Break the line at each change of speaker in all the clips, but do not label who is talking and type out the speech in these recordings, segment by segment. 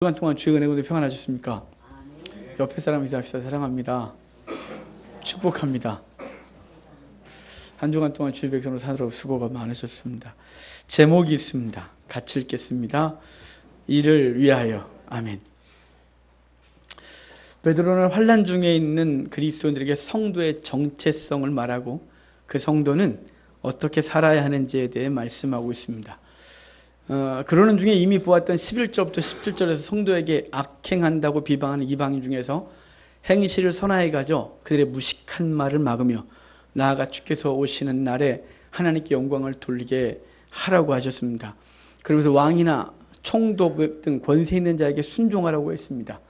주간 동안 주의 은혜 가운데 평안하셨습니까? 옆에 사람 인사합시다. 사랑합니다. 축복합니다. 한 주간 동안 주의 백성으로 사느라고 수고가 많으셨습니다. 제목이 있습니다. 같이 읽겠습니다. 이를 위하여. 아멘. 베드로는 환난 중에 있는 그리스도인들에게 성도의 정체성을 말하고 그 성도는 어떻게 살아야 하는지에 대해 말씀하고 있습니다. 그러는 중에 이미 보았던 11절부터 17절에서 성도에게 악행한다고 비방하는 이방인 중에서 행실을 선하여가지고 그들의 무식한 말을 막으며 나아가 주께서 오시는 날에 하나님께 영광을 돌리게 하라고 하셨습니다. 그러면서 왕이나 총독 등 권세 있는 자에게 순종하라고 했습니다.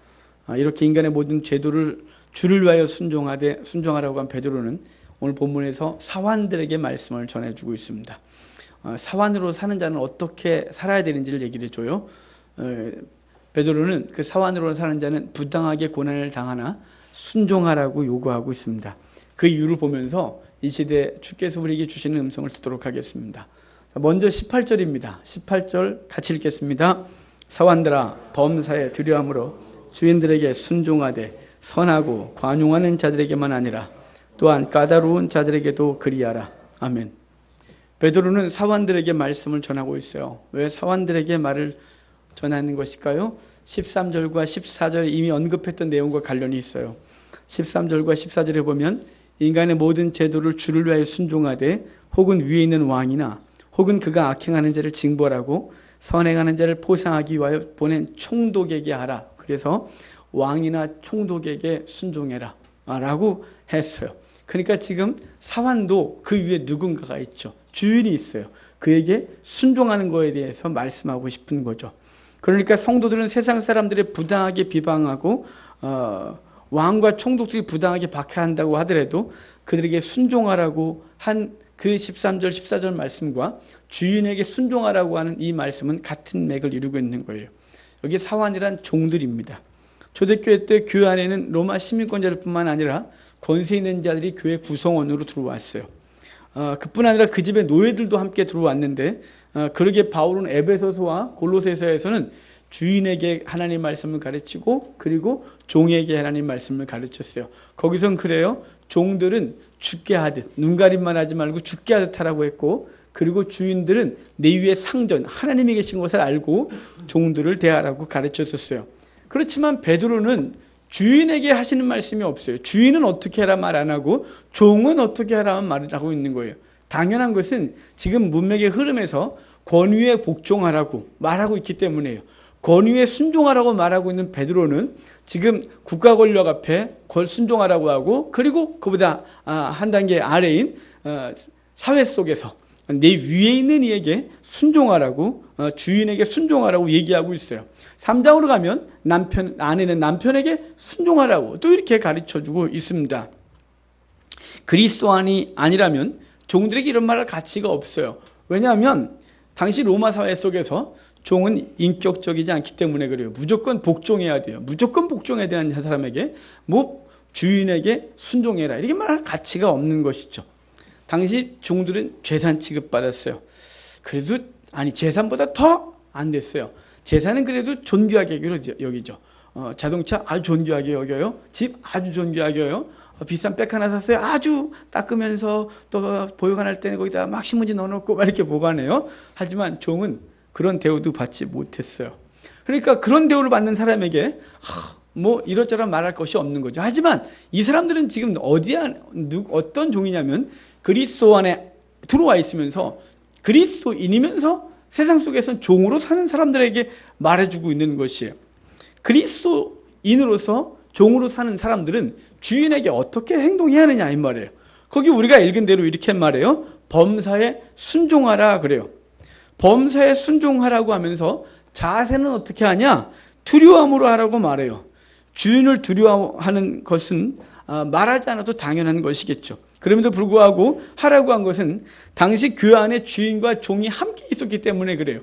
이렇게 인간의 모든 제도를 주를 위하여 순종하라고 한 베드로는 오늘 본문에서 사환들에게 말씀을 전해주고 있습니다. 사환으로 사는 자는 어떻게 살아야 되는지를 얘기를 해줘요. 베드로는 그 사환으로 사는 자는 부당하게 고난을 당하나 순종하라고 요구하고 있습니다. 그 이유를 보면서 이 시대에 주께서 우리에게 주시는 음성을 듣도록 하겠습니다. 먼저 18절입니다. 18절 같이 읽겠습니다. 사환들아 범사에 두려움으로 주인들에게 순종하되 선하고 관용하는 자들에게만 아니라 또한 까다로운 자들에게도 그리하라. 아멘. 베드로는 사환들에게 말씀을 전하고 있어요. 왜 사환들에게 말을 전하는 것일까요? 13절과 14절에 이미 언급했던 내용과 관련이 있어요. 13절과 14절에 보면 인간의 모든 제도를 주를 위하여 순종하되 혹은 위에 있는 왕이나 혹은 그가 악행하는 자를 징벌하고 선행하는 자를 포상하기 위하여 보낸 총독에게 하라. 그래서 왕이나 총독에게 순종해라 라고 했어요. 그러니까 지금 사환도 그 위에 누군가가 있죠. 주인이 있어요. 그에게 순종하는 것에 대해서 말씀하고 싶은 거죠. 그러니까 성도들은 세상 사람들의 부당하게 비방하고 왕과 총독들이 부당하게 박해한다고 하더라도 그들에게 순종하라고 한 그 13절 14절 말씀과 주인에게 순종하라고 하는 이 말씀은 같은 맥을 이루고 있는 거예요. 여기 사환이란 종들입니다. 초대교회 때 교회 안에는 로마 시민권자들 뿐만 아니라 권세 있는 자들이 교회 구성원으로 들어왔어요. 그뿐 아니라 그 집에 노예들도 함께 들어왔는데 그러게 바울은 에베소서와 골로새서에서는 주인에게 하나님 말씀을 가르치고 그리고 종에게 하나님 말씀을 가르쳤어요. 거기선 그래요. 종들은 죽게 하듯 눈가림만 하지 말고 죽게 하듯 하라고 했고 그리고 주인들은 내 위에 상전 하나님이 계신 것을 알고 종들을 대하라고 가르쳤었어요. 그렇지만 베드로는 주인에게 하시는 말씀이 없어요. 주인은 어떻게 해라 말 안 하고 종은 어떻게 하라만 말을 하고 있는 거예요. 당연한 것은 지금 문맥의 흐름에서 권위에 복종하라고 말하고 있기 때문이에요. 권위에 순종하라고 말하고 있는 베드로는 지금 국가 권력 앞에 순종하라고 하고 그리고 그보다 한 단계 아래인 사회 속에서 내 위에 있는 이에게 순종하라고 주인에게 순종하라고 얘기하고 있어요. 3장으로 가면 아내는 남편에게 순종하라고 또 이렇게 가르쳐주고 있습니다. 그리스도인이 아니라면 종들에게 이런 말할 가치가 없어요. 왜냐하면 당시 로마 사회 속에서 종은 인격적이지 않기 때문에 그래요. 무조건 복종해야 돼요. 무조건 복종해야 되는 사람에게 주인에게 순종해라 이렇게 말할 가치가 없는 것이죠. 당시 종들은 재산 취급받았어요. 그래도 재산보다 더 안 됐어요. 재산은 그래도 존귀하게 여기죠. 자동차 아주 존귀하게 여겨요. 집 아주 존귀하게 여겨요. 비싼 백 하나 샀어요. 아주 닦으면서 또 보관할 때는 거기다 막 신문지 넣어놓고 막 이렇게 보관해요. 하지만 종은 그런 대우도 받지 못했어요. 그러니까 그런 대우를 받는 사람에게 이것저것 말할 것이 없는 거죠. 하지만 이 사람들은 지금 어떤 종이냐면 그리스도 안에 들어와 있으면서 그리스도인이면서 세상 속에서 종으로 사는 사람들에게 말해주고 있는 것이에요. 그리스도인으로서 종으로 사는 사람들은 주인에게 어떻게 행동해야 하느냐 이 말이에요. 거기 우리가 읽은 대로 이렇게 말해요. 범사에 순종하라 그래요. 범사에 순종하라고 하면서 자세는 어떻게 하냐? 두려움으로 하라고 말해요. 주인을 두려워하는 것은 말하지 않아도 당연한 것이겠죠. 그럼에도 불구하고 하라고 한 것은 당시 교회 안에 주인과 종이 함께 있었기 때문에 그래요.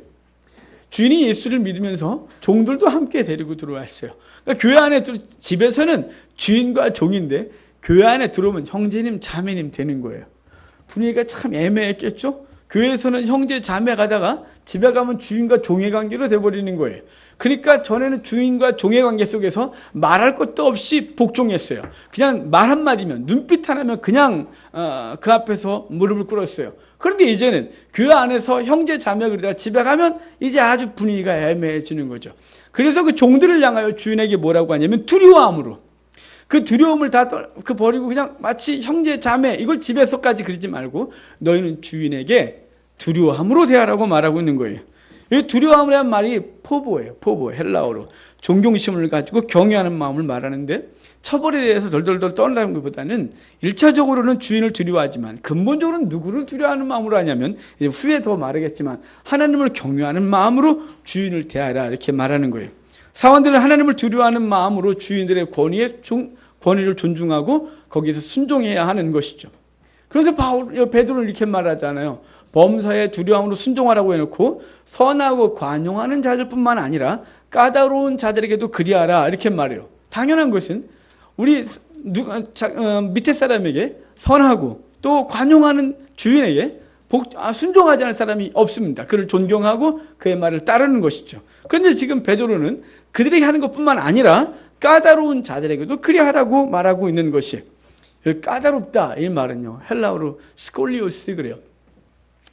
주인이 예수를 믿으면서 종들도 함께 데리고 들어왔어요. 그러니까 교회 안에 집에서는 주인과 종인데 교회 안에 들어오면 형제님 자매님 되는 거예요. 분위기가 참 애매했겠죠. 교회에서는 형제 자매 가다가 집에 가면 주인과 종의 관계로 돼버리는 거예요. 그러니까 전에는 주인과 종의 관계 속에서 말할 것도 없이 복종했어요. 그냥 말 한마디면, 눈빛 하나면 그냥 그 앞에서 무릎을 꿇었어요. 그런데 이제는 그 안에서 형제 자매 그러다가 집에 가면 이제 아주 분위기가 애매해지는 거죠. 그래서 그 종들을 향하여 주인에게 뭐라고 하냐면 두려워함으로, 그 두려움을 다 버리고 그냥 마치 형제 자매 이걸 집에서까지 그러지 말고 너희는 주인에게 두려워함으로 대하라고 말하고 있는 거예요. 이 두려워함이라는 말이 포보예요. 포보, 헬라어로 존경심을 가지고 경외하는 마음을 말하는데, 처벌에 대해서 덜덜덜 떠난다는 것보다는 1차적으로는 주인을 두려워하지만 근본적으로는 누구를 두려워하는 마음으로 하냐면, 이제 후에 더 말하겠지만 하나님을 경외하는 마음으로 주인을 대하라 이렇게 말하는 거예요. 사원들은 하나님을 두려워하는 마음으로 주인들의 권위를 존중하고 거기에서 순종해야 하는 것이죠. 그래서 베드로는 이렇게 말하잖아요. 범사에 두려움으로 순종하라고 해놓고 선하고 관용하는 자들뿐만 아니라 까다로운 자들에게도 그리하라 이렇게 말해요. 당연한 것은 우리 밑에 사람에게 선하고 또 관용하는 주인에게 순종하지 않을 사람이 없습니다. 그를 존경하고 그의 말을 따르는 것이죠. 그런데 지금 베드로는 그들에게 하는 것뿐만 아니라 까다로운 자들에게도 그리하라고 말하고 있는 것이에요. 까다롭다 이 말은요, 헬라어로 스콜리오스 그래요.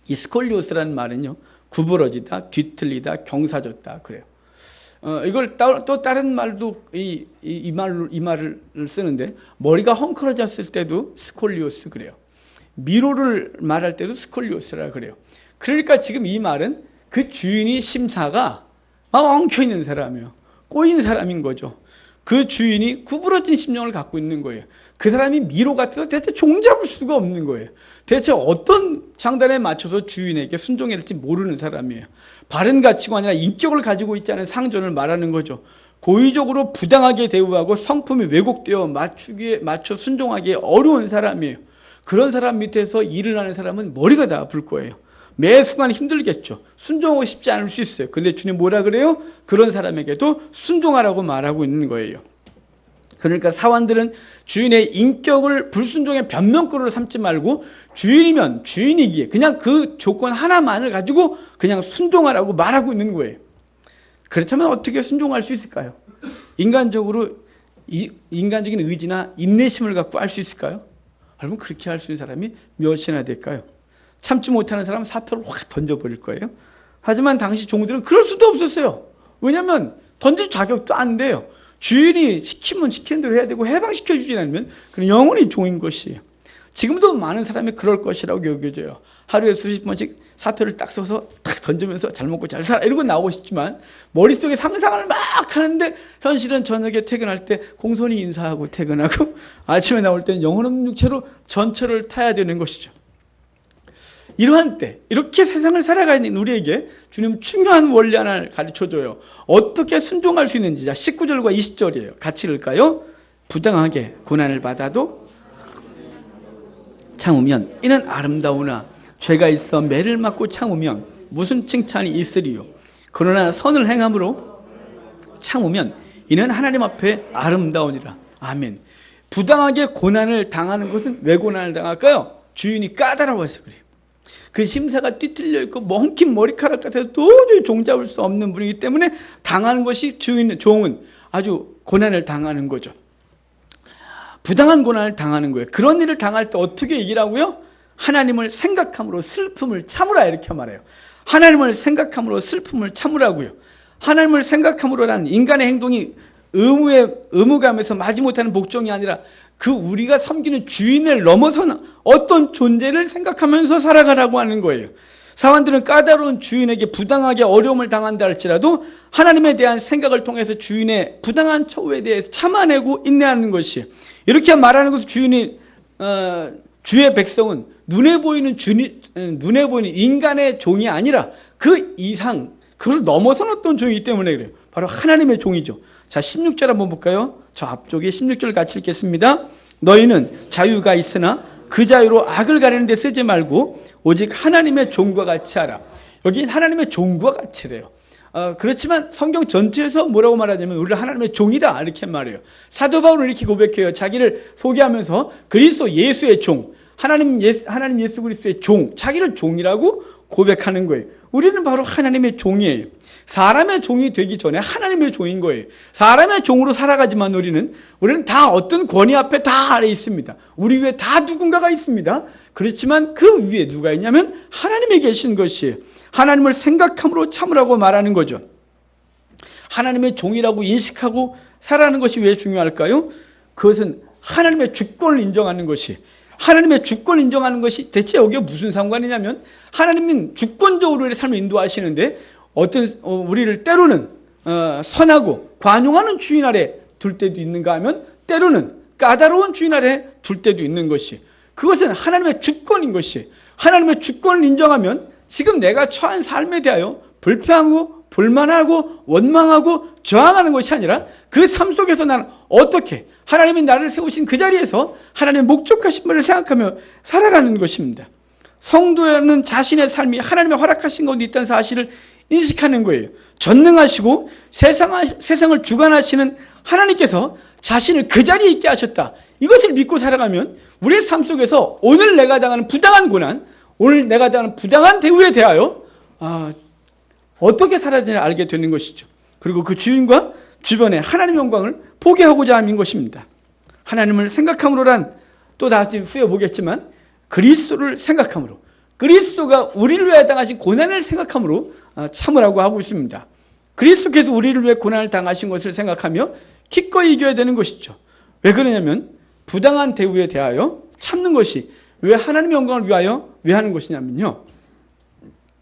이 스콜리오스라는 말은요, 구부러지다, 뒤틀리다, 경사졌다 그래요. 이걸 또 다른 말도 이 말을 쓰는데, 머리가 헝클어졌을 때도 스콜리오스 그래요. 미로를 말할 때도 스콜리오스라 그래요. 그러니까 지금 이 말은 그 주인이 심사가 막 엉켜 있는 사람이에요. 꼬인 사람인 거죠. 그 주인이 구부러진 심령을 갖고 있는 거예요. 그 사람이 미로 같아서 대체 종잡을 수가 없는 거예요. 대체 어떤 장단에 맞춰서 주인에게 순종해야 될지 모르는 사람이에요. 바른 가치관이나 인격을 가지고 있지 않은 상전을 말하는 거죠. 고의적으로 부당하게 대우하고 성품이 왜곡되어 맞춰 순종하기 어려운 사람이에요. 그런 사람 밑에서 일을 하는 사람은 머리가 다 아플 거예요. 매 순간 힘들겠죠. 순종하고 싶지 않을 수 있어요. 근데 주님 뭐라 그래요? 그런 사람에게도 순종하라고 말하고 있는 거예요. 그러니까 사원들은 주인의 인격을 불순종의 변명거리로 삼지 말고, 주인이면 주인이기에 그냥 그 조건 하나만을 가지고 그냥 순종하라고 말하고 있는 거예요. 그렇다면 어떻게 순종할 수 있을까요? 인간적인 의지나 인내심을 갖고 할 수 있을까요? 여러분, 그렇게 할 수 있는 사람이 몇이나 될까요? 참지 못하는 사람은 사표를 확 던져버릴 거예요. 하지만 당시 종들은 그럴 수도 없었어요. 왜냐하면 던질 자격도 안 돼요. 주인이 시키면 시키는 대로 해야 되고 해방시켜주지 않으면 그는 영원히 종인 것이에요. 지금도 많은 사람이 그럴 것이라고 여겨져요. 하루에 수십 번씩 사표를 딱 써서 탁 던지면서 잘 먹고 잘 살아 이러고 나오고 싶지만 머릿속에 상상을 막 하는데, 현실은 저녁에 퇴근할 때 공손히 인사하고 퇴근하고 아침에 나올 때는 영혼없는 육체로 전철을 타야 되는 것이죠. 이러한 때, 이렇게 세상을 살아가는 우리에게 주님 중요한 원리 하나를 가르쳐줘요. 어떻게 순종할 수 있는지. 19절과 20절이에요. 같이 읽을까요? 부당하게 고난을 받아도 참으면 이는 아름다우나, 죄가 있어 매를 맞고 참으면 무슨 칭찬이 있으리요. 그러나 선을 행함으로 참으면 이는 하나님 앞에 아름다우니라. 아멘. 부당하게 고난을 당하는 것은 왜 고난을 당할까요? 주인이 까다로워서 그래요. 그 심사가 뒤틀려 있고 멍킨 머리카락 같아서 도저히 종잡을 수 없는 분이기 때문에 당하는 것이 종은 아주 고난을 당하는 거죠. 부당한 고난을 당하는 거예요. 그런 일을 당할 때 어떻게 이기라고요? 하나님을 생각함으로 슬픔을 참으라 이렇게 말해요. 하나님을 생각함으로 슬픔을 참으라고요. 하나님을 생각함으로란 인간의 행동이 의무감에서 마지못하는 복종이 아니라 그 우리가 섬기는 주인을 넘어서는 어떤 존재를 생각하면서 살아가라고 하는 거예요. 사원들은 까다로운 주인에게 부당하게 어려움을 당한다 할지라도 하나님에 대한 생각을 통해서 주인의 부당한 처우에 대해서 참아내고 인내하는 것이에요. 이렇게 말하는 것은 주의 백성은 눈에 보이는 인간의 종이 아니라 그 이상, 그걸 넘어선 어떤 종이기 때문에 그래요. 바로 하나님의 종이죠. 자, 16절 한번 볼까요? 저 앞쪽에 16절 같이 읽겠습니다. 너희는 자유가 있으나 그 자유로 악을 가리는 데 쓰지 말고 오직 하나님의 종과 같이 하라. 여기 하나님의 종과 같이래요. 그렇지만 성경 전체에서 뭐라고 말하냐면 우리를 하나님의 종이다 이렇게 말해요. 사도 바울은 이렇게 고백해요. 자기를 소개하면서 그리스도 예수의 종, 하나님 예수 그리스도의 종, 자기를 종이라고 고백하는 거예요. 우리는 바로 하나님의 종이에요. 사람의 종이 되기 전에 하나님의 종인 거예요. 사람의 종으로 살아가지만 우리는 다 어떤 권위 앞에 다 아래 있습니다. 우리 위에 다 누군가가 있습니다. 그렇지만 그 위에 누가 있냐면 하나님이 계신 것이에요. 하나님을 생각함으로 참으라고 말하는 거죠. 하나님의 종이라고 인식하고 살아가는 것이 왜 중요할까요? 그것은 하나님의 주권을 인정하는 것이, 하나님의 주권을 인정하는 것이 대체 여기에 무슨 상관이냐면, 하나님은 주권적으로 우리의 삶을 인도하시는데 우리를 때로는 선하고 관용하는 주인 아래 둘 때도 있는가 하면 때로는 까다로운 주인 아래 둘 때도 있는 것이, 그것은 하나님의 주권인 것이, 하나님의 주권을 인정하면 지금 내가 처한 삶에 대하여 불평하고 불만하고 원망하고 저항하는 것이 아니라 그 삶 속에서 나는 어떻게 하나님이 나를 세우신 그 자리에서 하나님의 목적하신 바를 생각하며 살아가는 것입니다. 성도는 자신의 삶이 하나님의 허락하신 가운데 있다는 사실을 인식하는 거예요. 전능하시고 세상을 주관하시는 하나님께서 자신을 그 자리에 있게 하셨다. 이것을 믿고 살아가면 우리의 삶 속에서 오늘 내가 당하는 부당한 고난, 오늘 내가 당하는 부당한 대우에 대하여 어떻게 살아야 되나 알게 되는 것이죠. 그리고 그 주인과 주변에 하나님의 영광을 보게 하고자 함인 것입니다. 하나님을 생각함으로란 또 다시 후에 보겠지만 그리스도를 생각함으로, 그리스도가 우리를 위해 당하신 고난을 생각함으로 참으라고 하고 있습니다. 그리스도께서 우리를 위해 고난을 당하신 것을 생각하며 기꺼이 이겨야 되는 것이죠. 왜 그러냐면 부당한 대우에 대하여 참는 것이 왜 하나님의 영광을 위하여 왜 하는 것이냐면요,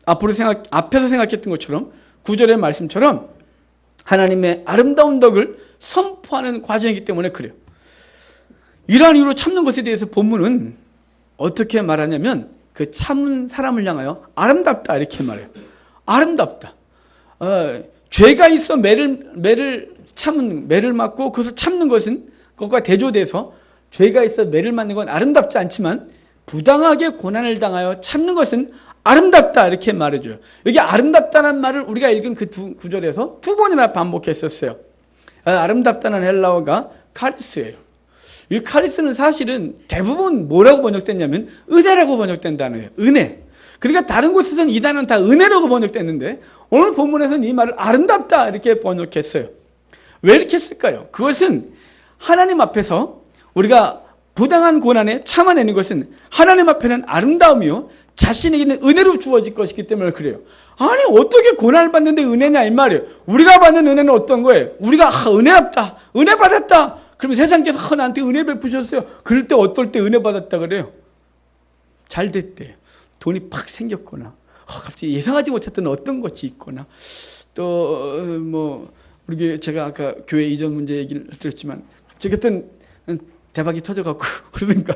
앞에서 생각했던 것처럼 9절의 말씀처럼 하나님의 아름다운 덕을 선포하는 과정이기 때문에 그래요. 이러한 이유로 참는 것에 대해서 본문은 어떻게 말하냐면 그 참은 사람을 향하여 아름답다 이렇게 말해요. 아름답다. 죄가 있어 매를 맞고 그것을 참는 것은 그것과 대조돼서 죄가 있어 매를 맞는 건 아름답지 않지만 부당하게 고난을 당하여 참는 것은 아름답다 이렇게 말해줘요. 여기 아름답다는 말을 우리가 읽은 그 구절에서 두 번이나 반복했었어요. 아름답다는 헬라어가 카리스예요. 이 카리스는 사실은 대부분 뭐라고 번역됐냐면 은혜라고 번역된 단어예요. 은혜. 그러니까 다른 곳에서는 이 단어는 다 은혜라고 번역됐는데 오늘 본문에서는 이 말을 아름답다 이렇게 번역했어요. 왜 이렇게 했을까요? 그것은 하나님 앞에서 우리가 부당한 고난에 참아내는 것은 하나님 앞에는 아름다움이요 자신에게는 은혜로 주어질 것이기 때문에 그래요. 아니 어떻게 고난을 받는데 은혜냐 이 말이에요. 우리가 받는 은혜는 어떤 거예요? 우리가 은혜롭다, 은혜 받았다. 그러면 세상께서 나한테 은혜 베푸셨어요. 그럴 때 어떨 때 은혜 받았다 그래요? 잘 됐대요. 돈이 팍 생겼거나 갑자기 예상하지 못했던 어떤 것이 있거나 또 우리 제가 아까 교회 이전 문제 얘기를 드렸지만 저기 어떤 대박이 터져갖고 그러든가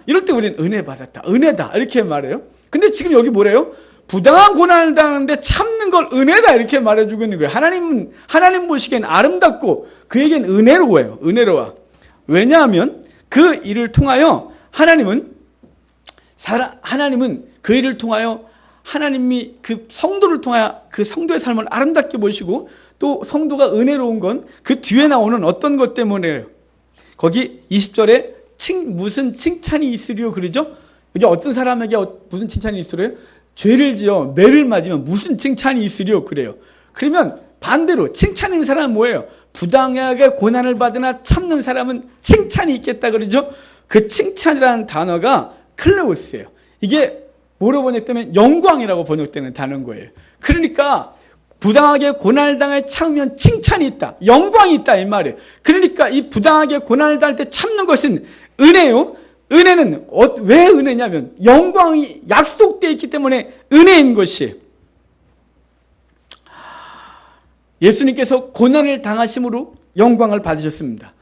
이럴 때 우리는 은혜 받았다, 은혜다 이렇게 말해요. 근데 지금 여기 뭐래요? 부당한 고난을 당하는데 참는 걸 은혜다 이렇게 말해주고 있는 거예요. 하나님 보시기엔 아름답고 그에겐 은혜로워요. 은혜로워. 왜냐하면 그 일을 통하여 하나님은 그 일을 통하여 하나님이 그 성도를 통하여 그 성도의 삶을 아름답게 보시고 또 성도가 은혜로운 건 그 뒤에 나오는 어떤 것 때문에요. 거기 20절에 무슨 칭찬이 있으리요 그러죠? 여기 어떤 사람에게 무슨 칭찬이 있으리요? 죄를 지어 매를 맞으면 무슨 칭찬이 있으리요 그래요. 그러면 반대로 칭찬 있는 사람은 뭐예요? 부당하게 고난을 받으나 참는 사람은 칭찬이 있겠다 그러죠? 그 칭찬이라는 단어가 클레오스예요. 이게 뭐로 번역되면 영광이라고 번역되는 단어인 거예요. 그러니까 부당하게 고난을 당해 참으면 칭찬이 있다, 영광이 있다 이 말이에요. 그러니까 이 부당하게 고난을 당할 때 참는 것은 은혜요. 은혜는 왜 은혜냐면 영광이 약속되어 있기 때문에 은혜인 것이에요. 예수님께서 고난을 당하심으로 영광을 받으셨습니다.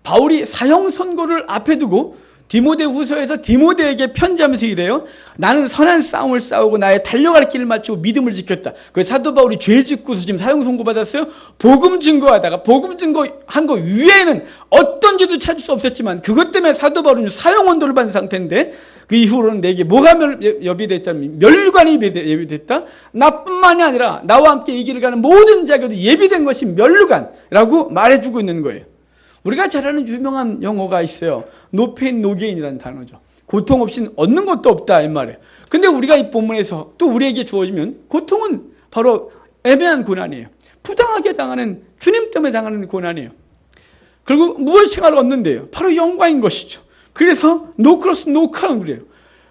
바울이 사형 선고를 앞에 두고 디모데후서에서 디모데에게 편지하면서 이래요. 나는 선한 싸움을 싸우고 나의 달려갈 길을 마치고 믿음을 지켰다. 그 사도 바울이 죄 짓고서 지금 사형 선고 받았어요. 복음 증거하다가 복음 증거한 거 위에는 어떤 죄도 찾을 수 없었지만 그것 때문에 사도 바울은 사형 원도를 받은 상태인데 그 이후로는 내게 뭐가 예비됐다면 멸관이 예비됐다. 나뿐만이 아니라 나와 함께 이 길을 가는 모든 자에게도 예비된 것이 멸관이라고 말해주고 있는 거예요. 우리가 잘 아는 유명한 영어가 있어요. No pain, no gain이라는 단어죠. 고통 없이는 얻는 것도 없다 이 말이에요. 근데 우리가 이 본문에서 또 우리에게 주어지면 고통은 바로 애매한 고난이에요. 부당하게 당하는, 주님 때문에 당하는 고난이에요. 그리고 무엇인가를 얻는데요. 바로 영광인 것이죠. 그래서 no cross, no crown 그래요.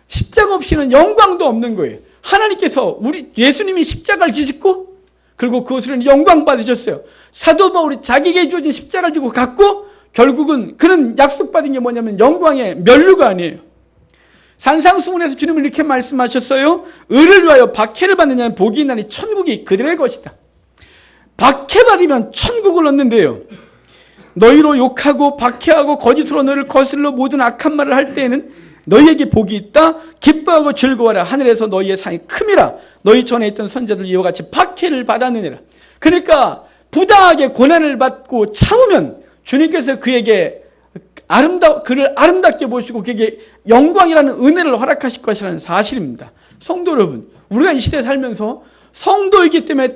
십자가 없이는 영광도 없는 거예요. 하나님께서 예수님이 십자가를 지셨고 그리고 그것으로 영광 받으셨어요. 사도 바울이 자기에게 주어진 십자가를 지고 갔고 결국은 그는 약속받은 게 뭐냐면 영광의 면류가 아니에요. 산상수훈에서 주님은 이렇게 말씀하셨어요. 의를 위하여 박해를 받는 자는 복이 있나니 천국이 그들의 것이다. 박해받으면 천국을 얻는데요. 너희로 욕하고 박해하고 거짓으로 너희를 거슬러 모든 악한 말을 할 때에는 너희에게 복이 있다. 기뻐하고 즐거워라. 하늘에서 너희의 상이 큼이라. 너희 전에 있던 선자들 이와 같이 박해를 받았느니라. 그러니까 부당하게 고난을 받고 참으면 주님께서 그에게 그를 아름답게 보시고 그에게 영광이라는 은혜를 허락하실 것이라는 사실입니다. 성도 여러분, 우리가 이 시대에 살면서 성도이기 때문에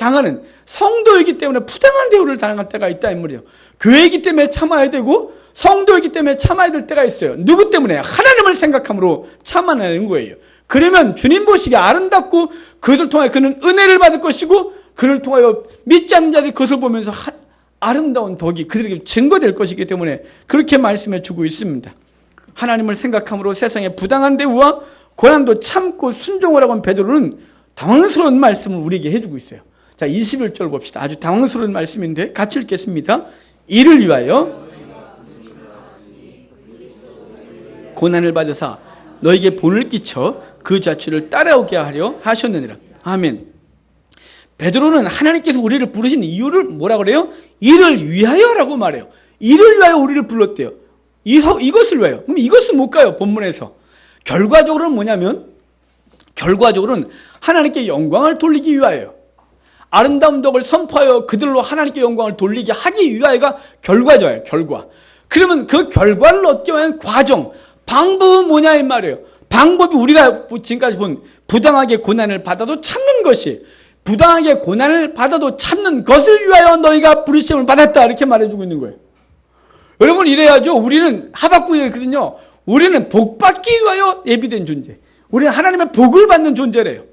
부당한 대우를 당할 때가 있다 이 말이에요. 교회이기 때문에 참아야 되고 성도이기 때문에 참아야 될 때가 있어요. 누구 때문에? 하나님을 생각함으로 참아내는 거예요. 그러면 주님 보시기에 아름답고 그것을 통하여 그는 은혜를 받을 것이고 그를 통하여 믿지 않는 자들이 그것을 보면서 아름다운 덕이 그들에게 증거될 것이기 때문에 그렇게 말씀해 주고 있습니다. 하나님을 생각함으로 세상의 부당한 대우와 고난도 참고 순종을 하고 한 베드로는 당황스러운 말씀을 우리에게 해주고 있어요. 자, 21절 봅시다. 아주 당황스러운 말씀인데 같이 읽겠습니다. 이를 위하여 고난을 받으사 너에게 본을 끼쳐 그 자취를 따라오게 하려 하셨느니라. 아멘. 베드로는 하나님께서 우리를 부르신 이유를 뭐라 그래요? 이를 위하여라고 말해요. 이를 위하여 우리를 불렀대요. 이것을 위하여. 그럼 이것은 뭘까요? 본문에서. 결과적으로는 뭐냐면 결과적으로는 하나님께 영광을 돌리기 위하여 아름다운 덕을 선포하여 그들로 하나님께 영광을 돌리게 하기 위하여가 결과죠. 결과. 그러면 그 결과를 얻기 위한 과정, 방법은 뭐냐 이 말이에요. 방법이 우리가 지금까지 본 부당하게 고난을 받아도 참는 것이, 부당하게 고난을 받아도 참는 것을 위하여 너희가 부르심을 받았다 이렇게 말해주고 있는 거예요. 여러분 이래야죠. 우리는 하박국이 그랬거든요. 우리는 복 받기 위하여 예비된 존재. 우리는 하나님의 복을 받는 존재래요.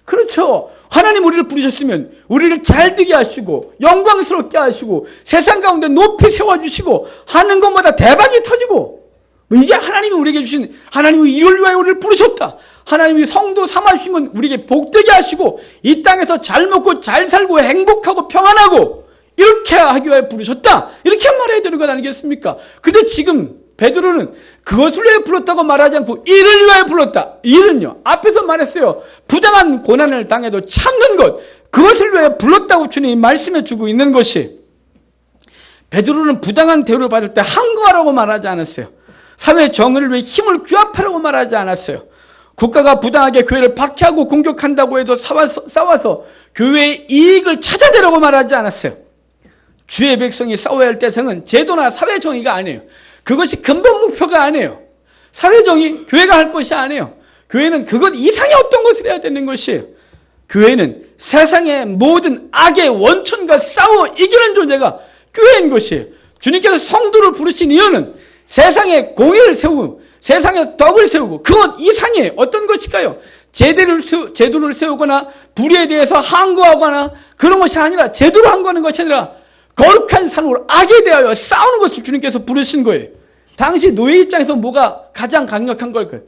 그렇죠. 하나님 우리를 부르셨으면 우리를 잘 되게 하시고 영광스럽게 하시고 세상 가운데 높이 세워주시고 하는 것마다 대박이 터지고, 이게 하나님이 우리에게 주신, 하나님이 이를 위하여 우리를 부르셨다. 하나님이 성도 삼아주시면 우리에게 복되게 하시고 이 땅에서 잘 먹고 잘 살고 행복하고 평안하고 이렇게 하기 위하여 부르셨다. 이렇게 말해야 되는 것 아니겠습니까? 근데 지금 베드로는 그것을 위해 불렀다고 말하지 않고 이를 위하여 불렀다. 이는요, 앞에서 말했어요. 부당한 고난을 당해도 참는 것, 그것을 위하여 불렀다고 주님이 말씀해 주고 있는 것이, 베드로는 부당한 대우를 받을 때 항거하라고 말하지 않았어요. 사회 정의를 위해 힘을 규합하라고 말하지 않았어요. 국가가 부당하게 교회를 박해하고 공격한다고 해도 싸워서 교회의 이익을 찾아내라고 말하지 않았어요. 주의 백성이 싸워야 할 대상은 제도나 사회 정의가 아니에요. 그것이 근본 목표가 아니에요. 사회정의, 교회가 할 것이 아니에요. 교회는 그것 이상의 어떤 것을 해야 되는 것이에요. 교회는 세상의 모든 악의 원천과 싸워 이기는 존재가 교회인 것이에요. 주님께서 성도를 부르신 이유는 세상에 공의를 세우고 세상에 덕을 세우고 그것 이상의 어떤 것일까요? 제도를 세우거나 불의에 대해서 항거하거나 그런 것이 아니라, 제도로 항거하는 것이 아니라 거룩한 삶으로 악에 대하여 싸우는 것을 주님께서 부르신 거예요. 당시 노예 입장에서 뭐가 가장 강력한 걸까요?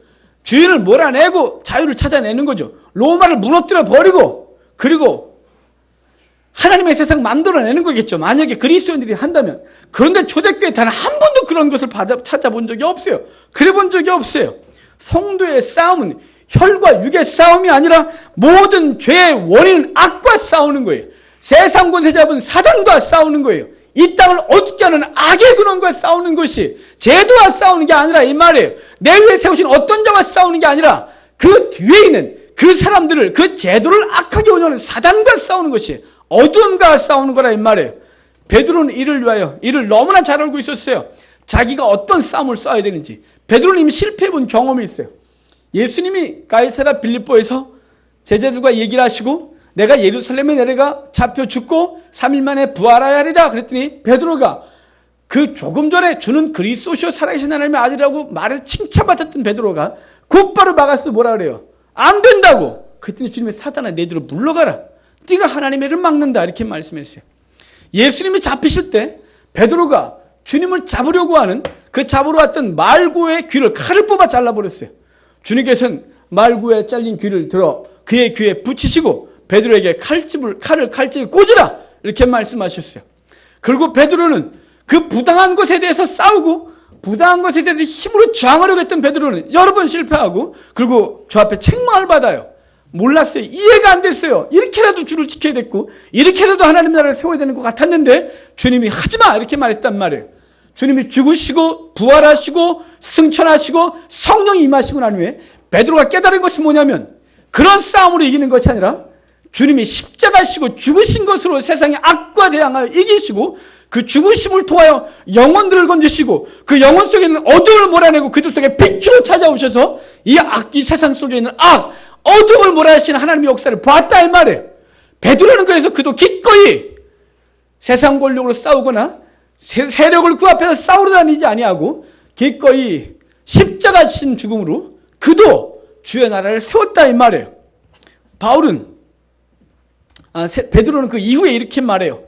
주인을 몰아내고 자유를 찾아내는 거죠. 로마를 무너뜨려 버리고 그리고 하나님의 세상 만들어내는 거겠죠. 만약에 그리스도인들이 한다면. 그런데 초대교회 단 한 번도 그런 것을 찾아본 적이 없어요. 그래 본 적이 없어요. 성도의 싸움은 혈과 육의 싸움이 아니라 모든 죄의 원인은 악과 싸우는 거예요. 세상 권세 잡은 사단과 싸우는 거예요. 이 땅을 어떻게 하는 악의 근원과 싸우는 것이, 제도와 싸우는 게 아니라 이 말이에요. 내 위에 세우신 어떤 자와 싸우는 게 아니라 그 뒤에 있는 그 사람들을, 그 제도를 악하게 운영하는 사단과 싸우는 것이, 어둠과 싸우는 거라 이 말이에요. 베드로는 이를 위하여, 이를 너무나 잘 알고 있었어요. 자기가 어떤 싸움을 싸워야 되는지. 베드로는 이미 실패해본 경험이 있어요. 예수님이 가이사랴 빌립보에서 제자들과 얘기를 하시고 내가 예루살렘에 내려가 잡혀 죽고 3일 만에 부활하여야 하리라 그랬더니 베드로가 그 조금 전에 주는 그리스도시요 살아계신 하나님의 아들이라고 말해서 칭찬받았던 베드로가 곧바로 막았어. 뭐라 그래요? 안 된다고. 그랬더니 주님이 사단아 내 뒤로 물러가라. 네가 하나님의 일을 막는다. 이렇게 말씀했어요. 예수님이 잡히실 때 베드로가 주님을 잡으려고 하는 그 잡으러 왔던 말고의 귀를 칼을 뽑아 잘라버렸어요. 주님께서는 말고에 잘린 귀를 들어 그의 귀에 붙이시고 베드로에게 칼집에 꽂으라 이렇게 말씀하셨어요. 그리고 베드로는 그 부당한 것에 대해서 싸우고 부당한 것에 대해서 힘으로 저항하려고 했던 베드로는 여러 번 실패하고 그리고 저 앞에 책망을 받아요. 몰랐어요. 이해가 안 됐어요. 이렇게라도 주를 지켜야 됐고 이렇게라도 하나님 나라를 세워야 되는 것 같았는데 주님이 하지마 이렇게 말했단 말이에요. 주님이 죽으시고 부활하시고 승천하시고 성령이 임하시고 난 후에 베드로가 깨달은 것이 뭐냐면 그런 싸움으로 이기는 것이 아니라 주님이 십자가시고 죽으신 것으로 세상의 악과 대항하여 이기시고 그 죽으심을 통하여 영혼들을 건지시고 그 영혼 속에 있는 어둠을 몰아내고 그들 속에 빛으로 찾아오셔서 이 세상 속에 있는 어둠을 몰아내시는 하나님의 역사를 보았다 이 말이에요. 베드로는 그래서 그도 기꺼이 세상 권력으로 싸우거나 세력을 그 앞에서 싸우러 다니지 아니하고 기꺼이 십자가 지신 죽음으로 그도 주의 나라를 세웠다 이 말이에요. 베드로는 그 이후에 이렇게 말해요.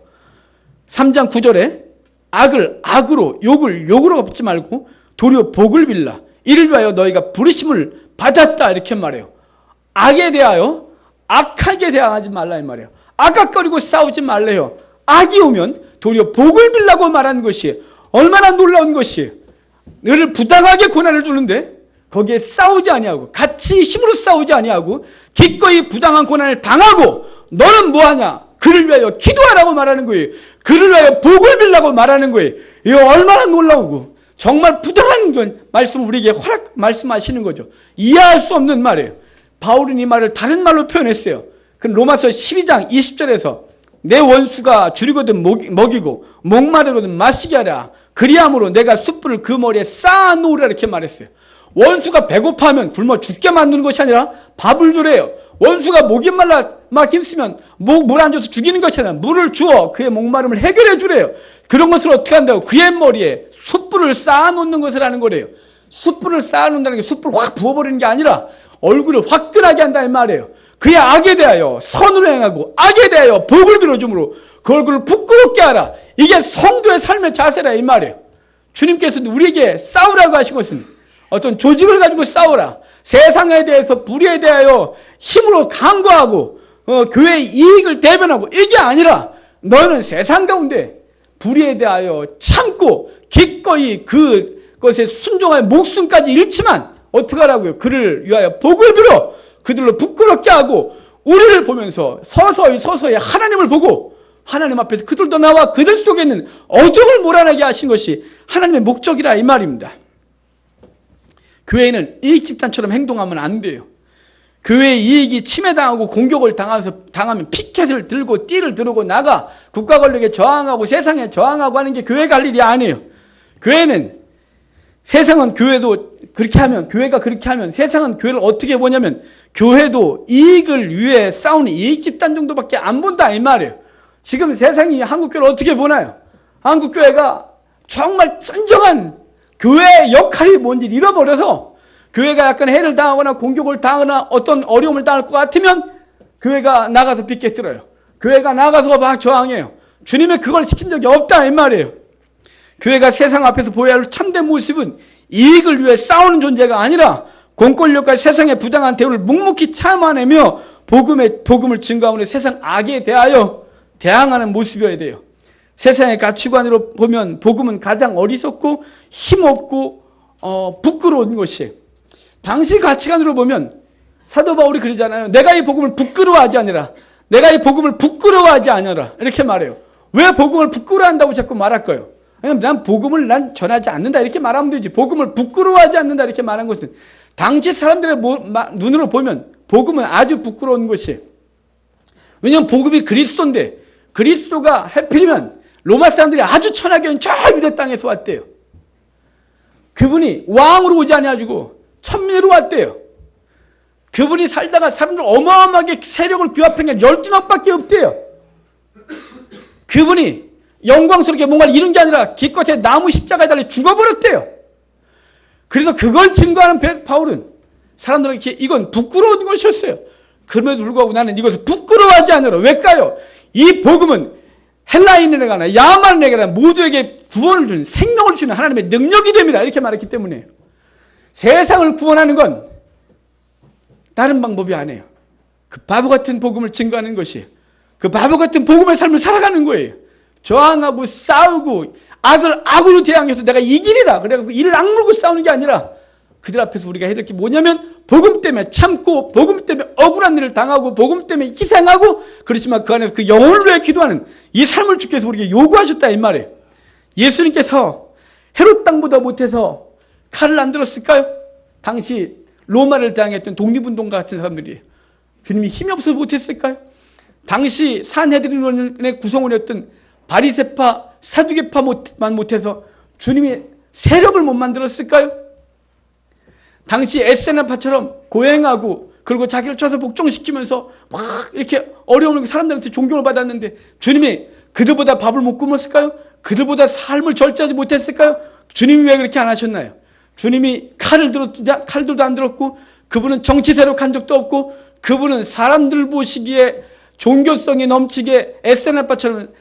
3장 9절에 악을 악으로 욕을 욕으로 갚지 말고 도리어 복을 빌라 이를 위하여 너희가 부르심을 받았다 이렇게 말해요. 악에 대하여 악하게 대항하지 말라 이 말이에요. 악악거리고 싸우지 말래요. 악이 오면 도리어 복을 빌라고 말하는 것이 얼마나 놀라운 것이에요. 너를 부당하게 고난을 주는데 거기에 싸우지 아니하고 같이 힘으로 싸우지 아니하고 기꺼이 부당한 고난을 당하고 너는 뭐하냐? 그를 위하여 기도하라고 말하는 거예요. 그를 위하여 복을 빌라고 말하는 거예요. 이거 얼마나 놀라우고 정말 부당한 건 말씀을 우리에게 말씀하시는 거죠. 이해할 수 없는 말이에요. 바울은 이 말을 다른 말로 표현했어요. 그 로마서 12장 20절에서 내 원수가 줄이거든 먹이고 목마르거든 마시게 하라. 그리함으로 내가 숯불을 그 머리에 쌓아놓으라 이렇게 말했어요. 원수가 배고파하면 굶어 죽게 만드는 것이 아니라 밥을 주래요. 원수가 목이 말라 막 힘쓰면 물 안 줘서 죽이는 것이 아니라 물을 주어 그의 목마름을 해결해 주래요. 그런 것을 어떻게 한다고? 그의 머리에 숯불을 쌓아놓는 것을 하는 거래요. 숯불을 쌓아놓는다는 게 숯불을 확 부어버리는 게 아니라 얼굴을 화끈하게 한다는 말이에요. 그의 악에 대하여 선으로 행하고 악에 대하여 복을 빌어줌으로 그 얼굴을 부끄럽게 하라. 이게 성도의 삶의 자세라 이 말이에요. 주님께서는 우리에게 싸우라고 하신 것은 어떤 조직을 가지고 싸우라. 세상에 대해서 불의에 대하여 힘으로 강구하고 교회의 이익을 대변하고 이게 아니라 너는 세상 가운데 불의에 대하여 참고 기꺼이 그것에 순종하여 목숨까지 잃지만 어떻게 하라고요? 그를 위하여 복을 빌어 그들로 부끄럽게 하고 우리를 보면서 서서히 하나님을 보고 하나님 앞에서 그들도 나와 그들 속에 있는 어둠을 몰아내게 하신 것이 하나님의 목적이라 이 말입니다. 교회는 이익 집단처럼 행동하면 안 돼요. 교회의 이익이 침해당하고 공격을 당하면 피켓을 들고 띠를 들고 나가 국가 권력에 저항하고 세상에 저항하고 하는 게 교회가 할 일이 아니에요. 교회는 세상은 교회도 그렇게 하면 교회가 그렇게 하면 세상은 교회를 어떻게 보냐면 교회도 이익을 위해 싸우는 이익 집단 정도밖에 안 본다 이 말이에요. 지금 세상이 한국교회를 어떻게 보나요? 한국교회가 정말 진정한 교회의 역할이 뭔지를 잃어버려서 교회가 약간 해를 당하거나 공격을 당하거나 어떤 어려움을 당할 것 같으면 교회가 나가서 빗게 들어요. 교회가 나가서 막 저항해요. 주님이 그걸 시킨 적이 없다 이 말이에요. 교회가 세상 앞에서 보여야 할 참된 모습은 이익을 위해 싸우는 존재가 아니라 공권력과 세상의 부당한 대우를 묵묵히 참아내며 복음을 증거하는 세상 악에 대하여 대항하는 모습이어야 돼요. 세상의 가치관으로 보면 복음은 가장 어리석고 힘없고 부끄러운 것이에요. 당시 가치관으로 보면 사도 바울이 그러잖아요. 내가 이 복음을 부끄러워하지 않으라. 내가 이 복음을 부끄러워하지 않으라. 이렇게 말해요. 왜 복음을 부끄러워한다고 자꾸 말할까요? 난 복음을 전하지 않는다 이렇게 말하면 되지. 복음을 부끄러워하지 않는다 이렇게 말한 것은 당시 사람들의 눈으로 보면 복음은 아주 부끄러운 것이에요. 왜냐하면 복음이 그리스도인데 그리스도가 하필이면 로마 사람들이 아주 천하게 저 유대 땅에서 왔대요. 그분이 왕으로 오지 아니하시고 천민으로 왔대요. 그분이 살다가 사람들 어마어마하게 세력을 규합한 게 12명밖에 없대요. 그분이 영광스럽게 뭔가를 이룬 게 아니라 기껏해 나무 십자가에 달려 죽어버렸대요. 그래서 그걸 증거하는 바울은 사람들에게 이건 부끄러운 것이었어요. 그럼에도 불구하고 나는 이것을 부끄러워하지 않으라. 왜일까요? 이 복음은 헬라인에게나 야만에게나 모두에게 구원을 주는, 생명을 주는 하나님의 능력이 됩니다. 이렇게 말했기 때문에 세상을 구원하는 건 다른 방법이 아니에요. 그 바보 같은 복음을 증거하는 것이에요. 그 바보 같은 복음의 삶을 살아가는 거예요. 저항하고 싸우고 악을 악으로 대항해서 내가 이기리라 그래가지고 이를 악물고 싸우는 게 아니라 그들 앞에서 우리가 해야 될 게 뭐냐면 복음 때문에 참고 복음 때문에 억울한 일을 당하고 복음 때문에 희생하고 그렇지만 그 안에서 그 영혼을 위해 기도하는 이 삶을 주께서 우리에게 요구하셨다 이 말이에요. 예수님께서 헤롯 땅보다 못해서 칼을 안 들었을까요? 당시 로마를 대항했던 독립운동가 같은 사람들이에요. 주님이 힘이 없어서 못했을까요? 당시 산헤드린의 구성원이었던 바리새파, 사두개파만 못해서 주님이 세력을 못 만들었을까요? 당시 에세나파처럼 고행하고 그리고 자기를 쳐서 복종시키면서 막 이렇게 어려운 사람들한테 존경을 받았는데 주님이 그들보다 밥을 못 굶었을까요? 그들보다 삶을 절제하지 못했을까요? 주님이 왜 그렇게 안 하셨나요? 주님이 칼들도 안 들었고 그분은 정치 세력한 적도 없고 그분은 사람들 보시기에 종교성이 넘치게 에세나파처럼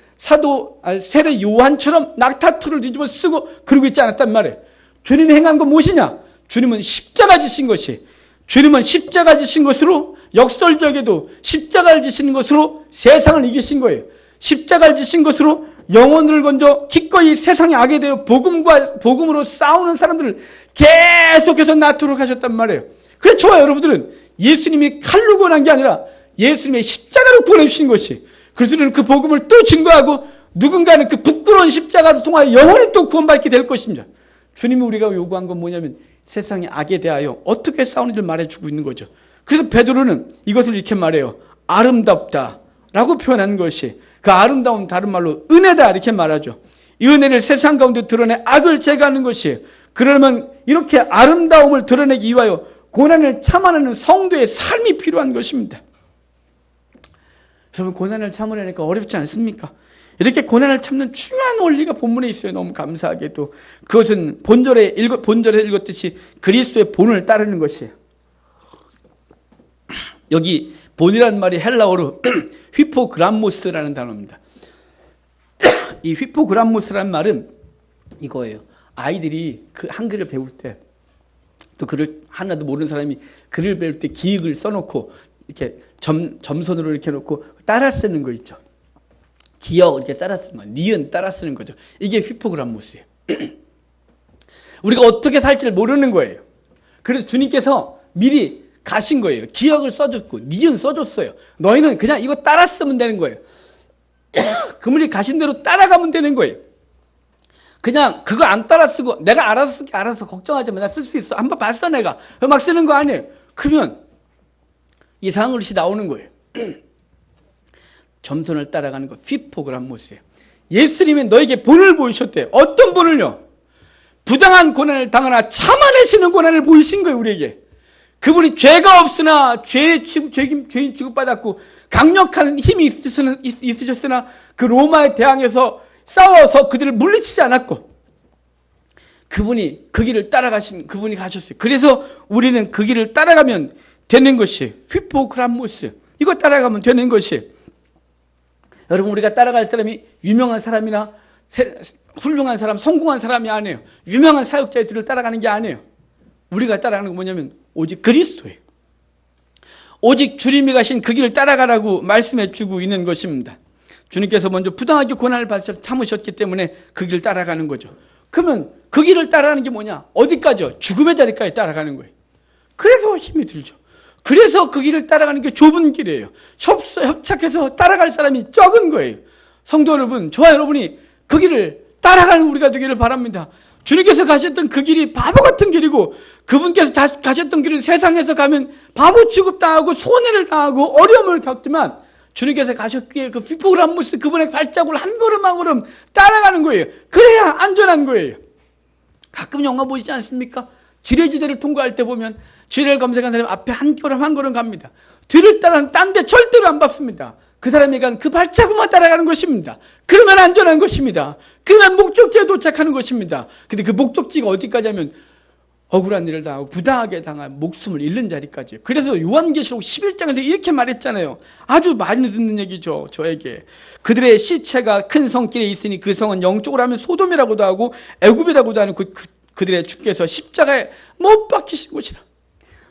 세례 요한처럼 낙타틀을 뒤집어 쓰고 그러고 있지 않았단 말이에요. 주님이 행한 건 무엇이냐? 주님은 십자가 지신 것이, 주님은 십자가 지신 것으로 역설적에도 십자가를 지신 것으로 세상을 이기신 거예요. 십자가를 지신 것으로 영혼을 건져 기꺼이 세상에 악에 대해 복음으로 싸우는 사람들을 계속해서 낳도록 하셨단 말이에요. 그래서 저와 여러분들은 예수님이 칼로 구원한 게 아니라 예수님의 십자가로 구원해 주신 것이, 그래서 우리는 그 복음을 또 증거하고 누군가는 그 부끄러운 십자가를 통하여 영원히 또 구원받게 될 것입니다. 주님이 우리가 요구한 건 뭐냐면 세상의 악에 대하여 어떻게 싸우는지를 말해주고 있는 거죠. 그래서 베드로는 이것을 이렇게 말해요. 아름답다라고 표현한 것이, 그 아름다운 다른 말로 은혜다 이렇게 말하죠. 이 은혜를 세상 가운데 드러내 악을 제거하는 것이에요. 그러면 이렇게 아름다움을 드러내기 위하여 고난을 참아내는 성도의 삶이 필요한 것입니다. 여러분, 고난을 참으려니까 어렵지 않습니까? 이렇게 고난을 참는 중요한 원리가 본문에 있어요. 너무 감사하게도. 그것은 본절에 읽었듯이 그리스도의 본을 따르는 것이에요. 여기 본이란 말이 헬라어로 휘포그람모스라는 단어입니다. 이 휘포그람모스라는 말은 이거예요. 아이들이 그 한글을 배울 때, 또 글을 하나도 모르는 사람이 글을 배울 때 기역을 써놓고 이렇게 점선으로 이렇게 놓고 따라 쓰는 거 있죠. 기역 이렇게 따라 쓰는 거, 니은 따라 쓰는 거죠. 이게 휘포그람모스예요. 우리가 어떻게 살지를 모르는 거예요. 그래서 주님께서 미리 가신 거예요. 기역을 써줬고 니은 써줬어요. 너희는 그냥 이거 따라 쓰면 되는 거예요. 그분이 가신 대로 따라가면 되는 거예요. 그냥 그거 안 따라 쓰고 내가 알아서 쓸게, 알아서 걱정하지 마, 나 쓸 수 있어, 한번 봤어 내가, 막 쓰는 거 아니에요. 그러면 이상한 것이 나오는 거예요. 점선을 따라가는 거, 휘포그람모스예요. 예수님이 너에게 본을 보이셨대요. 어떤 본을요? 부당한 고난을 당하나 참아내시는 고난을 보이신 거예요, 우리에게. 그분이 죄가 없으나 죄인 취급받았고 강력한 힘이 있으셨으나 그 로마에 대항해서 싸워서 그들을 물리치지 않았고 그분이 그 길을 따라가신 그분이 가셨어요. 그래서 우리는 그 길을 따라가면 되는 것이에요. 휘포그람모스, 이거 따라가면 되는 것이에요. 여러분, 우리가 따라갈 사람이 유명한 사람이나 훌륭한 사람, 성공한 사람이 아니에요. 유명한 사역자의 뒤를 따라가는 게 아니에요. 우리가 따라가는 건 뭐냐면 오직 그리스도예요. 오직 주님이 가신 그 길을 따라가라고 말씀해 주고 있는 것입니다. 주님께서 먼저 부당하게 고난을 참으셨기 때문에 그 길을 따라가는 거죠. 그러면 그 길을 따라가는 게 뭐냐? 어디까지요? 죽음의 자리까지 따라가는 거예요. 그래서 힘이 들죠. 그래서 그 길을 따라가는 게 좁은 길이에요. 협착해서 따라갈 사람이 적은 거예요. 성도 여러분, 저와 여러분이 그 길을 따라가는 우리가 되기를 바랍니다. 주님께서 가셨던 그 길이 바보 같은 길이고 그분께서 다시 가셨던 길은 세상에서 가면 바보 취급당하고 손해를 당하고 어려움을 겪지만 주님께서 가셨기에 그 휘포그람모스, 그분의 발자국을 한 걸음 한 걸음 따라가는 거예요. 그래야 안전한 거예요. 가끔 영화 보시지 않습니까? 지뢰지대를 통과할 때 보면 지뢰를 검색한 사람이 앞에 한 걸음 한 걸음 갑니다. 뒤를 따라 딴 데 절대로 안 밟습니다. 그 사람이 간 그 발자국만 따라가는 것입니다. 그러면 안전한 것입니다. 그러면 목적지에 도착하는 것입니다. 근데 그 목적지가 어디까지 하면 억울한 일을 당하고 부당하게 당한 목숨을 잃는 자리까지. 그래서 요한계시록 11장에서 이렇게 말했잖아요. 아주 많이 듣는 얘기죠, 저에게. 그들의 시체가 큰 성길에 있으니 그 성은 영적으로 하면 소돔이라고도 하고 애굽이라고도 하는 그들의 주께서 십자가에 못 박히신 곳이라.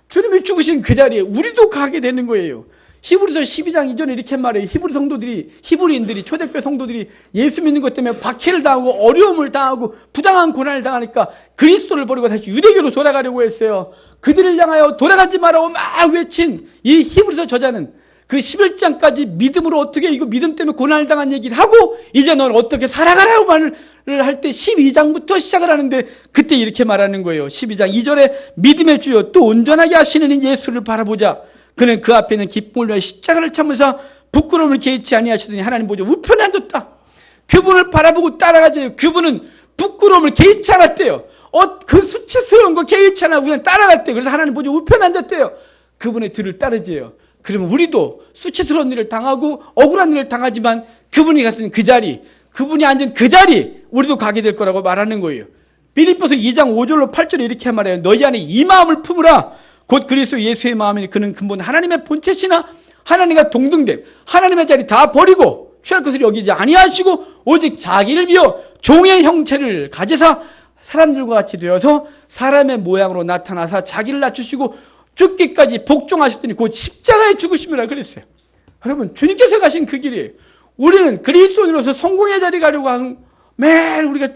주님이 죽으신 그 자리에 우리도 가게 되는 거예요. 히브리서 12장 이전에 이렇게 말해요. 히브리인들이, 초대교회 성도들이 예수 믿는 것 때문에 박해를 당하고 어려움을 당하고 부당한 고난을 당하니까 그리스도를 버리고 다시 유대교로 돌아가려고 했어요. 그들을 향하여 돌아가지 말라고 막 외친 이 히브리서 저자는 그 11장까지 믿음으로 어떻게 이거 믿음 때문에 고난을 당한 얘기를 하고 이제 넌 어떻게 살아가라고 말을 할 때 12장부터 시작을 하는데 그때 이렇게 말하는 거예요. 12장 2절에 믿음의 주여 또 온전하게 하시는 예수를 바라보자. 그는 그 앞에 있는 기쁨을 위하여 십자가를 참으사 부끄러움을 개의치 아니하시더니 하나님 보좌 우편에 앉았다. 그분을 바라보고 따라가지. 그분은 부끄러움을 개의치 않았대요. 그 수치스러운 거 개의치 않아 그냥 따라갔대요. 그래서 하나님 보좌 우편에 앉았대요. 그분의 뒤를 따르지요. 그러면 우리도 수치스러운 일을 당하고 억울한 일을 당하지만 그분이 갔은 그 자리, 그분이 앉은 그 자리 우리도 가게 될 거라고 말하는 거예요. 빌립보서 2장 5절로 8절에 이렇게 말해요. 너희 안에 이 마음을 품으라. 곧 그리스도 예수의 마음이니 그는 근본 하나님의 본체시나 하나님과 동등됨, 하나님의 자리 다 버리고 취할 것을 여기지 아니하시고 오직 자기를 비워 종의 형체를 가지사 사람들과 같이 되어서 사람의 모양으로 나타나사 자기를 낮추시고 죽기까지 복종하셨더니 곧 십자가에 죽으심이라 그랬어요. 여러분, 주님께서 가신 그 길이에요. 우리는 그리스도인으로서 성공의 자리 가려고 하는 매일 우리가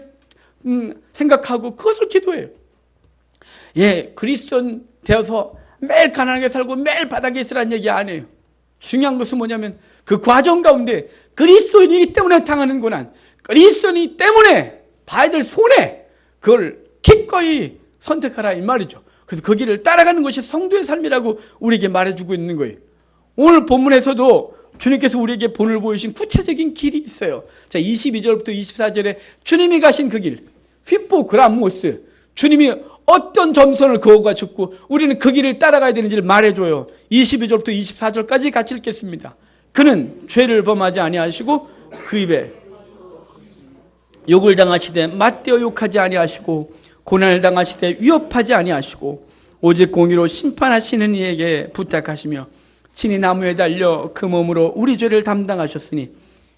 생각하고 그것을 기도해요. 예, 그리스도인 되어서 매일 가난하게 살고 매일 바닥에 있으라는 얘기 안 해요. 중요한 것은 뭐냐면 그 과정 가운데 그리스도인이기 때문에 당하는 고난, 그리스도인이기 때문에 봐야 될 손해, 그걸 기꺼이 선택하라 이 말이죠. 그래서 그 길을 따라가는 것이 성도의 삶이라고 우리에게 말해주고 있는 거예요. 오늘 본문에서도 주님께서 우리에게 본을 보이신 구체적인 길이 있어요. 자, 22절부터 24절에 주님이 가신 그 길, 휘포그람모스, 주님이 어떤 점선을 그어가셨고 우리는 그 길을 따라가야 되는지를 말해줘요. 22절부터 24절까지 같이 읽겠습니다. 그는 죄를 범하지 아니하시고 그 입에 욕을 당하시되 맞대어 욕하지 아니하시고 고난을 당하시되 위협하지 아니하시고 오직 공의로 심판하시는 이에게 부탁하시며 친히 나무에 달려 그 몸으로 우리 죄를 담당하셨으니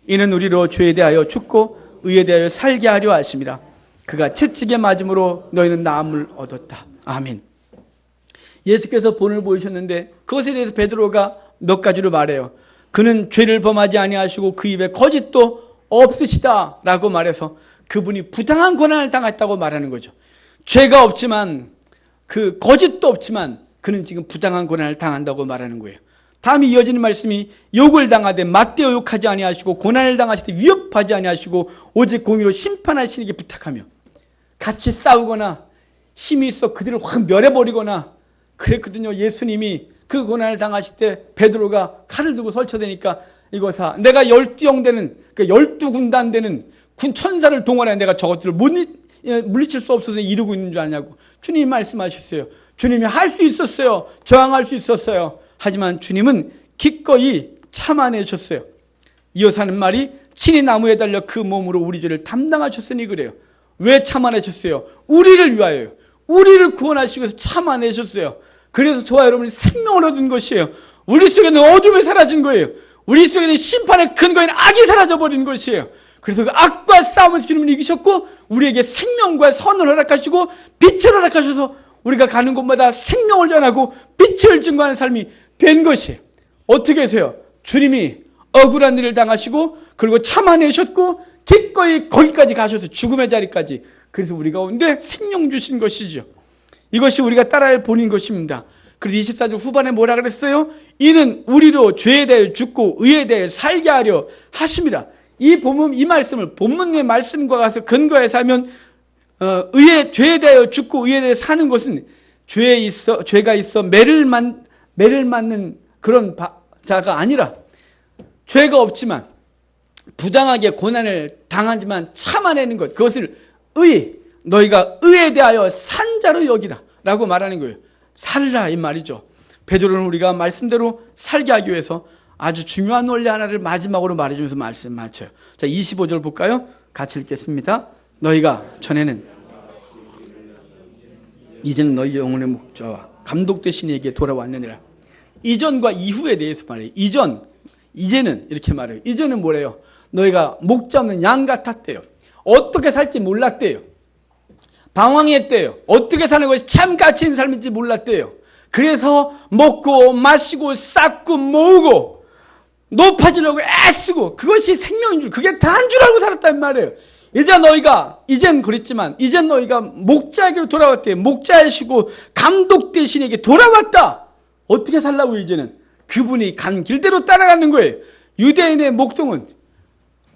이는 우리로 죄에 대하여 죽고 의에 대하여 살게 하려 하심이라. 그가 채찍에 맞음으로 너희는 나음을 얻었다. 아멘. 예수께서 본을 보이셨는데 그것에 대해서 베드로가 몇 가지로 말해요. 그는 죄를 범하지 아니하시고 그 입에 거짓도 없으시다 라고 말해서 그분이 부당한 고난을 당했다고 말하는 거죠. 죄가 없지만 그 거짓도 없지만 그는 지금 부당한 고난을 당한다고 말하는 거예요. 다음에 이어지는 말씀이 욕을 당하되 맞대어 욕하지 아니하시고 고난을 당하시되 위협하지 아니하시고 오직 공의로 심판하시는 게 부탁하며 같이 싸우거나 힘이 있어 그들을 확 멸해버리거나 그랬거든요. 예수님이 그 고난을 당하실 때 베드로가 칼을 들고 설쳐대니까 이거사 내가 12형 되는 12군단 되는 군 천사를 동원해 내가 저것들을 물리칠 수 없어서 이루고 있는 줄 아냐고 주님이 말씀하셨어요. 주님이 할 수 있었어요. 저항할 수 있었어요. 하지만 주님은 기꺼이 참아내셨어요. 이어서 하는 말이 친히 나무에 달려 그 몸으로 우리 죄를 담당하셨으니 그래요. 왜 참아내셨어요? 우리를 위하여요. 우리를 구원하시기 위해서 참아내셨어요. 그래서 저와 여러분이 생명을 얻은 것이에요. 우리 속에는 어둠이 사라진 거예요. 우리 속에는 심판의 근거인 악이 사라져버린 것이에요. 그래서 그 악과 싸움에서 주님은 이기셨고 우리에게 생명과 선을 허락하시고 빛을 허락하셔서 우리가 가는 곳마다 생명을 전하고 빛을 증거하는 삶이 된 것이에요. 어떻게 해서요? 주님이 억울한 일을 당하시고 그리고 참아내셨고 기꺼이 거기까지 가셔서 죽음의 자리까지, 그래서 우리 가운데 생명 주신 것이죠. 이것이 우리가 따라야 할 본인 것입니다. 그래서 24절 후반에 뭐라 그랬어요? 이는 우리로 죄에 대해 죽고 의에 대해 살게 하려 하심이라. 이 본문, 이 말씀을 본문의 말씀과 가서 근거해서 하면 의에, 죄에 대하여 죽고 의에 대해 사는 것은 죄가 있어 매를 맞는 그런 자가 아니라, 죄가 없지만 부당하게 고난을 당하지만 참아내는 것, 그것을 너희가 의에 대하여 산 자로 여기라 라고 말하는 거예요. 살라 이 말이죠. 베드로는 우리가 말씀대로 살게 하기 위해서 아주 중요한 원리 하나를 마지막으로 말해주면서 말씀 맞춰요. 자, 25절 볼까요? 같이 읽겠습니다. 너희가 전에는 이제는 너희 영혼의 목자와 감독 되신 이에게 돌아왔느니라. 이전과 이후에 대해서 말해요. 이제는 이렇게 말해요. 이전은 뭐래요? 너희가 목자 없는 양 같았대요. 어떻게 살지 몰랐대요. 방황했대요. 어떻게 사는 것이 참 가치 있는 삶인지 몰랐대요. 그래서 먹고 마시고 쌓고 모으고 높아지려고 애쓰고 그것이 생명인 줄, 그게 다인 줄 알고 살았단 말이에요. 이젠 그랬지만 이젠 너희가 목자에게로 돌아왔대요. 목자이시고 감독 되신에게 돌아왔다. 어떻게 살라고? 이제는 그분이 간 길대로 따라가는 거예요. 유대인의 목동은,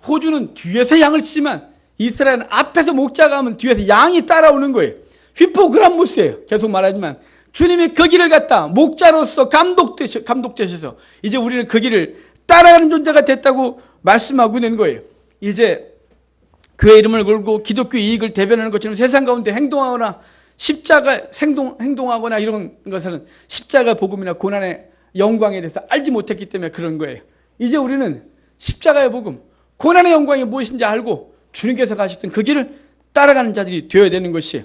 호주는 뒤에서 양을 치지만 이스라엘은 앞에서 목자가 하면 뒤에서 양이 따라오는 거예요. 휘포그람무스예요. 계속 말하지만 주님이 그 길을 갔다 목자로서 감독 되셔서 이제 우리는 그 길을 따라가는 존재가 됐다고 말씀하고 있는 거예요. 이제 그의 이름을 걸고 기독교 이익을 대변하는 것처럼 세상 가운데 행동하거나 행동하거나 이런 것은 십자가 복음이나 고난의 영광에 대해서 알지 못했기 때문에 그런 거예요. 이제 우리는 십자가의 복음, 고난의 영광이 무엇인지 알고 주님께서 가셨던 그 길을 따라가는 자들이 되어야 되는 것이에요.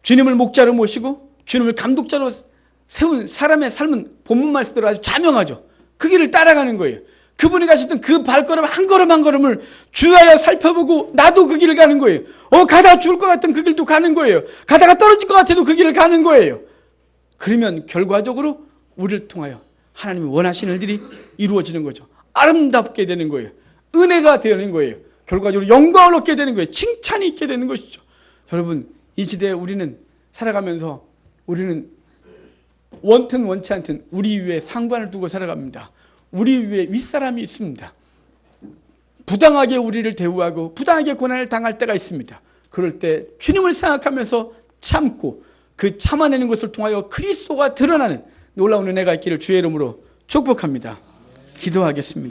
주님을 목자로 모시고 주님을 감독자로 세운 사람의 삶은 본문 말씀대로 아주 자명하죠. 그 길을 따라가는 거예요. 그분이 가셨던 그 발걸음 한 걸음 한 걸음을 주하여 살펴보고 나도 그 길을 가는 거예요. 가다 죽을 것 같은 그 길도 가는 거예요. 가다가 떨어질 것 같아도 그 길을 가는 거예요. 그러면 결과적으로 우리를 통하여 하나님이 원하시는 일들이 이루어지는 거죠. 아름답게 되는 거예요. 은혜가 되는 거예요. 결과적으로 영광을 얻게 되는 거예요. 칭찬이 있게 되는 것이죠. 여러분, 이 시대에 우리는 살아가면서 우리는 원튼 원치 않든 우리 위에 상관을 두고 살아갑니다. 우리 위에 윗사람이 있습니다. 부당하게 우리를 대우하고 부당하게 고난을 당할 때가 있습니다. 그럴 때 주님을 생각하면서 참고 그 참아내는 것을 통하여 그리스도가 드러나는 놀라운 은혜가 있기를 주의 이름으로 축복합니다. 기도하겠습니다.